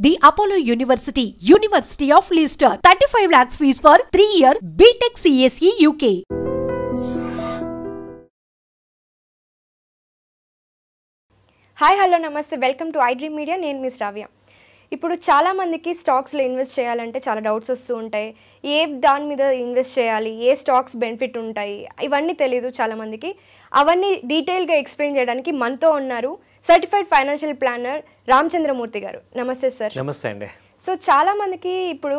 The Apollo University, University of Leicester, 35 lakhs fees for 3-year BTech CSE UK. Hi hello నమస్తే welcome to iDream media. నేను miss రావ్య. ఇప్పుడు చాలామందికి స్టాక్స్లో invest చేయాలంటే చాలా డౌట్స్ వస్తూ ఉంటాయి. ఏ దాని మీద ఇన్వెస్ట్ చేయాలి, ఏ స్టాక్స్ బెనిఫిట్ ఉంటాయి, ఇవన్నీ తెలియదు చాలామందికి. అవన్నీ డీటెయిల్గా ఎక్స్ప్లెయిన్ చేయడానికి మనతో ఉన్నారు సర్టిఫైడ్ ఫైనాన్షియల్ ప్లానర్ రామచంద్రమూర్తి గారు. నమస్తే సార్. నమస్తే అండి. సో చాలామందికి ఇప్పుడు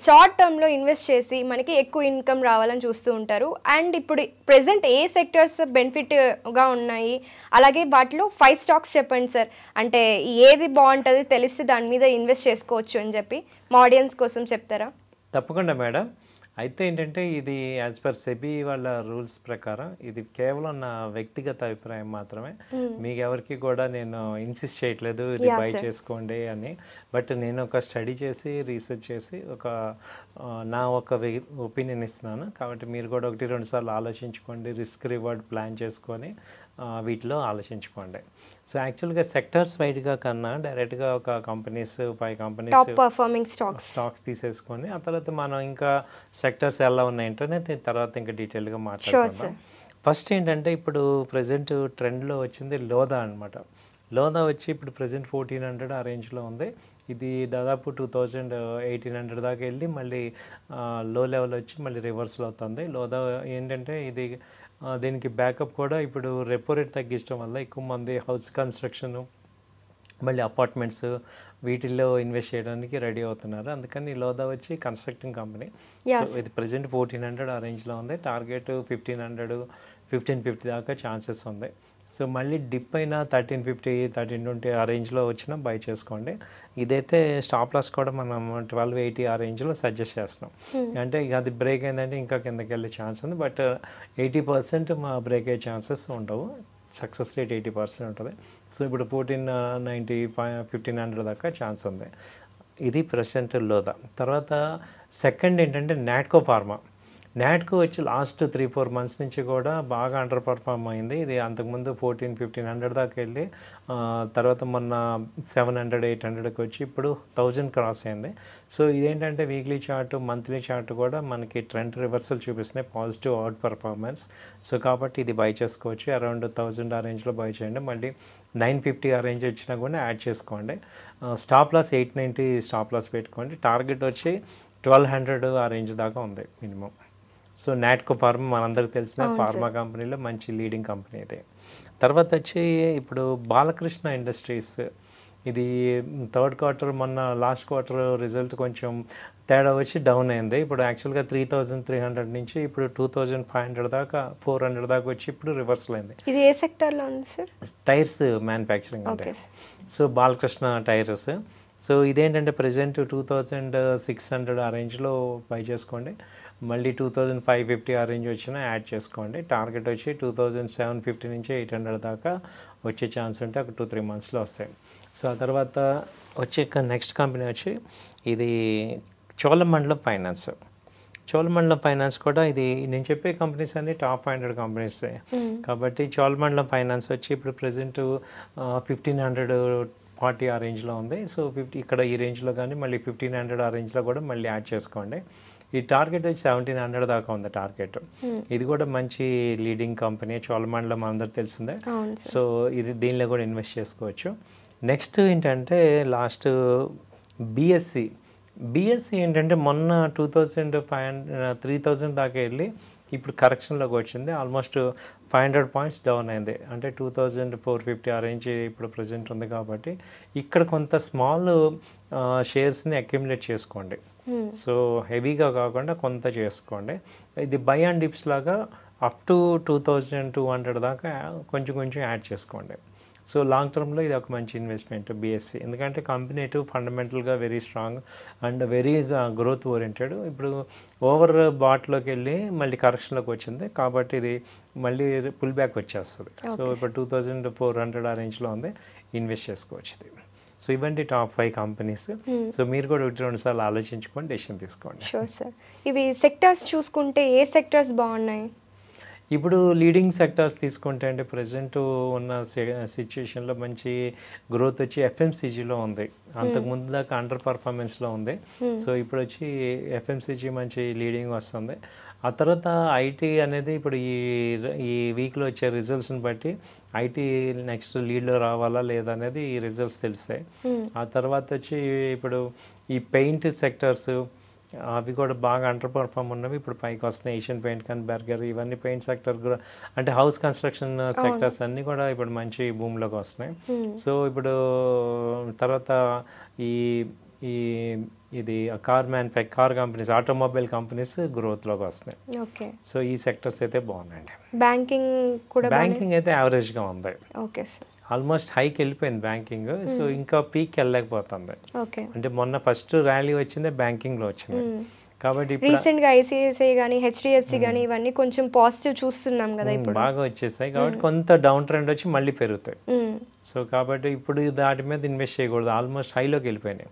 షార్ట్ టర్మ్లో ఇన్వెస్ట్ చేసి మనకి ఎక్కువ ఇన్కమ్ రావాలని చూస్తూ ఉంటారు. అండ్ ఇప్పుడు ప్రెసెంట్ ఏ సెక్టర్స్ బెనిఫిట్గా ఉన్నాయి, అలాగే వాటిలో 5 స్టాక్స్ చెప్పండి సార్. అంటే ఏది బాగుంటుంది తెలిస్తే దాని మీద ఇన్వెస్ట్ చేసుకోవచ్చు అని చెప్పి మా ఆడియన్స్ కోసం చెప్తారా? తప్పకుండా మేడం. అయితే ఏంటంటే ఇది యాజ్ పర్ సెబీ వాళ్ళ రూల్స్ ప్రకారం ఇది కేవలం నా వ్యక్తిగత అభిప్రాయం మాత్రమే. మీకు ఎవరికి కూడా నేను ఇన్సిస్ట్ చేయట్లేదు ఇది బై చేసుకోండి అని. బట్ నేను ఒక స్టడీ చేసి రీసెర్చ్ చేసి నా ఒక ఒపీనియన్ ఇస్తున్నాను. కాబట్టి మీరు కూడా 1-2 సార్లు ఆలోచించుకోండి, రిస్క్ రివార్డ్ ప్లాన్ చేసుకొని వీటిలో ఆలోచించుకోండి. సో యాక్చువల్గా సెక్టర్స్ వైడ్గా కన్నా డైరెక్ట్గా ఒక 5 కంపెనీస్ పర్ఫార్మింగ్ స్టాక్స్ తీసేసుకొని ఆ తర్వాత మనం ఇంకా సెక్టర్స్ ఎలా ఉన్నాయంటేనే తర్వాత ఇంకా డీటెయిల్గా మాట్లాడుకుందాం. ఫస్ట్ ఏంటంటే ఇప్పుడు ప్రజెంట్ ట్రెండ్లో వచ్చింది లోదా అనమాట. లోదా వచ్చి ఇప్పుడు ప్రజెంట్ 1400 ఆ రేంజ్లో ఉంది. ఇది దాదాపు 1800 దాకా వెళ్ళి మళ్ళీ లో లెవెల్ వచ్చి మళ్ళీ రివర్స్లో అవుతుంది. లోదా ఏంటంటే ఇది దీనికి బ్యాకప్ కూడా ఇప్పుడు రెపో రేట్ తగ్గించడం వల్ల ఎక్కువ మంది హౌస్ కన్స్ట్రక్షన్ మళ్ళీ అపార్ట్మెంట్స్ వీటిల్లో ఇన్వెస్ట్ చేయడానికి రెడీ అవుతున్నారు. అందుకని లోదా వచ్చి కన్స్ట్రక్టింగ్ కంపెనీ. సో ఇది ప్రజెంట్ 1400 ఆ రేంజ్లో ఉంది. టార్గెట్ 1500, 1550 దాకా ఛాన్సెస్ ఉంది. సో మళ్ళీ డిప్ అయినా 1350, 1320 ఆ రేంజ్లో వచ్చినా బై చేసుకోండి. ఇదైతే స్టాప్ లాస్ కూడా మనం 1280 ఆ రేంజ్లో సజెస్ట్ చేస్తున్నాం. అంటే ఇక అది బ్రేక్ అయిందంటే ఇంకా కిందకి వెళ్ళే ఛాన్స్ ఉంది. బట్ 80% మా బ్రేక్ అయ్యే ఛాన్సెస్ ఉండవు. సక్సెస్ రేట్ 80% ఉంటుంది. సో ఇప్పుడు 1490, 1500 దాకా ఛాన్స్ ఉంది. ఇది ప్రెసెంట్ లోదా. తర్వాత సెకండ్ ఏంటంటే నాట్కో ఫార్మా. నాట్కో వచ్చి లాస్ట్ 3-4 మంత్స్ నుంచి కూడా బాగా అండర్ పర్ఫార్మ్ అయింది. ఇది అంతకుముందు 1400-1500 దాకా వెళ్ళి తర్వాత మొన్న 700-800కి వచ్చి ఇప్పుడు 1000 క్రాస్ అయింది. సో ఇదేంటంటే వీక్లీ చార్ట్, మంత్లీ చార్ట్ కూడా మనకి ట్రెండ్ రివర్సల్ చూపిస్తున్నాయి, పాజిటివ్ అవుట్ పర్ఫార్మెన్స్. సో కాబట్టి ఇది బై చేసుకోవచ్చు. అరౌండ్ 1000 ఆ రేంజ్లో బై చేయండి. మళ్ళీ 950 ఆ రేంజ్ వచ్చినా కూడా యాడ్ చేసుకోండి. స్టాప్ లాస్ 890 స్టాప్ లాస్ పెట్టుకోండి. టార్గెట్ వచ్చి 1200 ఆ రేంజ్ దాకా ఉంది మినిమం. సో నాట్కో ఫార్మా మనందరికి తెలిసిన ఫార్మా కంపెనీలో మంచి లీడింగ్ కంపెనీ ఇది. తర్వాత వచ్చి ఇప్పుడు బాలకృష్ణ ఇండస్ట్రీస్. ఇది థర్డ్ క్వార్టర్ మొన్న లాస్ట్ క్వార్టర్ రిజల్ట్ కొంచెం తేడా వచ్చి డౌన్ అయింది. ఇప్పుడు యాక్చువల్గా 3300 నుంచి ఇప్పుడు 2500 దాకా 400 దాకా వచ్చి ఇప్పుడు రివర్సల్ అయింది. ఇది ఏ సెక్టర్లో ఉంది సార్? టైర్స్ మ్యానుఫ్యాక్చరింగ్ అంటే. So Balakrishna tyres. సో ఇదేంటంటే ప్రజెంట్ 2600 ఆ రేంజ్లో బై చేసుకోండి. మళ్ళీ 2550 ఆ రేంజ్ వచ్చినా యాడ్ చేసుకోండి. టార్గెట్ వచ్చి 2750 నుంచి 800 దాకా వచ్చే ఛాన్స్ ఉంటే ఒక 2-3 మంత్స్లో వస్తాయి. సో ఆ తర్వాత వచ్చే నెక్స్ట్ కంపెనీ వచ్చి ఇది చోళమండలం ఫైనాన్స్. చోళమండలం ఫైనాన్స్ కూడా ఇది నేను చెప్పే కంపెనీస్ అన్ని టాప్ 500 కంపెనీస్. కాబట్టి చోళమండలం ఫైనాన్స్ వచ్చి ఇప్పుడు ప్రజెంట్ 1540 ఆ రేంజ్లో ఉంది. సో ఇక్కడ ఈ రేంజ్లో కానీ మళ్ళీ 1500 ఆ రేంజ్లో కూడా మళ్ళీ యాడ్ చేసుకోండి. ఈ టార్గెట్ వచ్చి 1700 దాకా ఉంది టార్గెట్. ఇది కూడా మంచి లీడింగ్ కంపెనీ. చోళమండలం అందరికి తెలిసిందే. సో ఇది దీనిలో కూడా ఇన్వెస్ట్ చేసుకోవచ్చు. నెక్స్ట్ ఏంటంటే లాస్ట్ బిఎస్సి ఏంటంటే మొన్న 3000 దాకా వెళ్ళి ఇప్పుడు కరెక్షన్లోకి వచ్చింది. ఆల్మోస్ట్ 500 పాయింట్స్ డౌన్ అయింది. అంటే 2450 ఆ రేంజ్ ఇప్పుడు ప్రజెంట్ ఉంది. కాబట్టి ఇక్కడ కొంత స్మాల్ షేర్స్ని అక్యుములేట్ చేసుకోండి. సో హెవీగా కాకుండా కొంత చేసుకోండి. ఇది బై అండ్ డిప్స్ లాగా అప్ టు 2200 దాకా కొంచెం యాడ్ చేసుకోండి. సో లాంగ్ టర్మ్లో ఇది ఒక మంచి ఇన్వెస్ట్మెంట్ బిఎస్సి. ఎందుకంటే కంపెనీ ఫండమెంటల్గా very strong and very growth oriented. ఇప్పుడు ఓవర్ బాట్లోకి వెళ్ళి మళ్ళీ కరెక్షన్లోకి వచ్చింది. కాబట్టి ఇది మళ్ళీ పుల్ బ్యాక్ వచ్చేస్తుంది. సో ఇప్పుడు 2400 ఆ రేంజ్లో ఉంది, ఇన్వెస్ట్ చేసుకోవచ్చు ఇది. సో ఇవన్నీ టాప్ 5 కంపెనీస్. సో మీరు కూడా 1-2 సార్లు ఆలోచించుకొని డెసిషన్ తీసుకోండి. Sure sir. ఇవి సెక్టర్స్ చూసుకుంటే ఏ సెక్టర్స్ బాగున్నాయి? ఇప్పుడు లీడింగ్ సెక్టార్స్ తీసుకుంటే అంటే ప్రజెంట్ ఉన్న సిచ్యుయేషన్లో మంచి గ్రోత్ వచ్చి ఎఫ్ఎంసీజీలో ఉంది. అంతకుముందు దాకా అండర్ పర్ఫార్మెన్స్లో ఉంది. సో ఇప్పుడు వచ్చి ఎఫ్ఎంసీజీ మంచి లీడింగ్ వస్తుంది. ఆ తర్వాత ఐటీ అనేది ఇప్పుడు ఈ వీక్లో వచ్చే రిజల్ట్స్ని బట్టి ఐటీ నెక్స్ట్ లీడ్లో రావాలా లేదా అనేది ఈ రిజల్ట్స్ తెలుస్తాయి. ఆ తర్వాత వచ్చి ఇప్పుడు ఈ పెయింట్ సెక్టర్స్ అవి కూడా బాగా అండర్ పర్ఫార్మ్ ఉన్నవి ఇప్పుడు పైకి వస్తున్నాయి. ఏషియన్ పెయింట్ కానీ బర్గర్ ఇవన్నీ పెయింట్ సెక్టర్ కూడా అంటే హౌస్ కన్స్ట్రక్షన్ సెక్టర్స్ అన్నీ కూడా ఇప్పుడు మంచి భూమిలోకి వస్తున్నాయి. సో ఇప్పుడు తర్వాత ఈ ఈ ఇది కార్ కంపెనీస్ ఆటోమొబైల్ కంపెనీస్ గ్రోత్లోకి వస్తున్నాయి. ఓకే. సో ఈ సెక్టర్స్ అయితే బాగున్నాయండి. బ్యాంకింగ్ అయితే యావరేజ్గా ఉంది. Okay sir. ఆల్మోస్ట్ హైకి వెళ్ళిపోయింది బ్యాంకింగ్. సో ఇంకా పీక్ వెళ్ళలేకపోతుంది. ఓకే. అంటే మొన్న ఫస్ట్ ర్యాలీ వచ్చిందే బ్యాంకింగ్లో వచ్చింది కాబట్టి రీసెంట్గా ఐసిఐసిఐ కానీ హెచ్డిఎఫ్సి కానీ ఇవన్నీ కొంచెం పాజిటివ్ చూస్తున్నాం కదా ఇప్పుడు బాగా వచ్చేసాయి కాబట్టి కొంత డౌన్ ట్రెండ్ వచ్చి మళ్ళీ పెరుగుతాయి. సో కాబట్టి ఇప్పుడు దాటి మీద ఇన్వెస్ట్ చేయకూడదు, ఆల్మోస్ట్ హైలోకి వెళ్ళిపోయినాయి.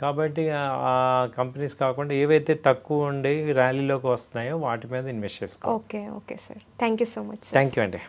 కాబట్టి ఆ కంపెనీస్ కాకుండా ఏవైతే తక్కువ ఉండి ర్యాలీలోకి వస్తున్నాయో వాటి మీద ఇన్వెస్ట్ చేసుకోవాలి. Okay okay sir, thank you so much. Thank you అండి.